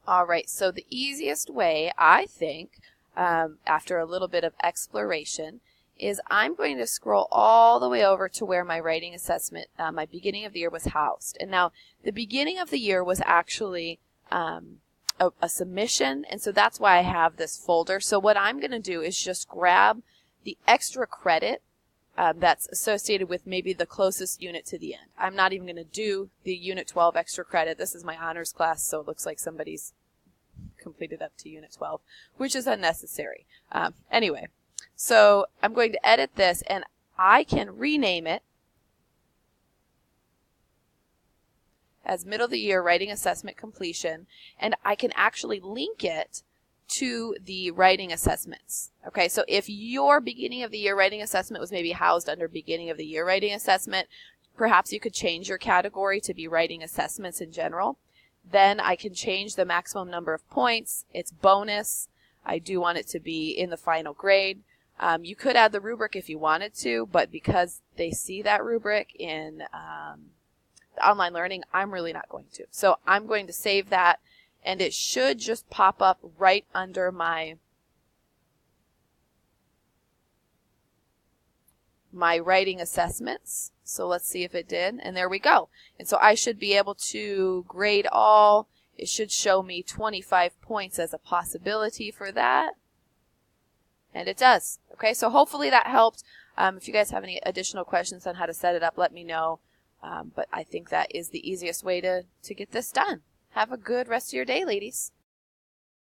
All right, so the easiest way, I think, after a little bit of exploration, is I'm going to scroll all the way over to where my writing assessment, my beginning of the year was housed. And now the beginning of the year was actually a submission, and so that's why I have this folder. So what I'm going to do is just grab the extra credit that's associated with maybe the closest unit to the end. I'm not even going to do the Unit 12 extra credit. This is my honors class, so it looks like somebody's completed up to Unit 12, which is unnecessary. Anyway, so I'm going to edit this, and I can rename it as middle of the year writing assessment completion, and I can actually link it to the writing assessments. Okay, so if your beginning of the year writing assessment was maybe housed under beginning of the year writing assessment, perhaps you could change your category to be writing assessments in general. Then I can change the maximum number of points. It's bonus. I do want it to be in the final grade. You could add the rubric if you wanted to, but because they see that rubric in the online learning, I'm really not going to. So I'm going to save that, and it should just pop up right under my writing assessments. So let's see if it did, and there we go. And so I should be able to grade all. It should show me 25 points as a possibility for that, and it does. Okay, so hopefully that helped. If you guys have any additional questions on how to set it up, let me know. But I think that is the easiest way to get this done. Have a good rest of your day, ladies.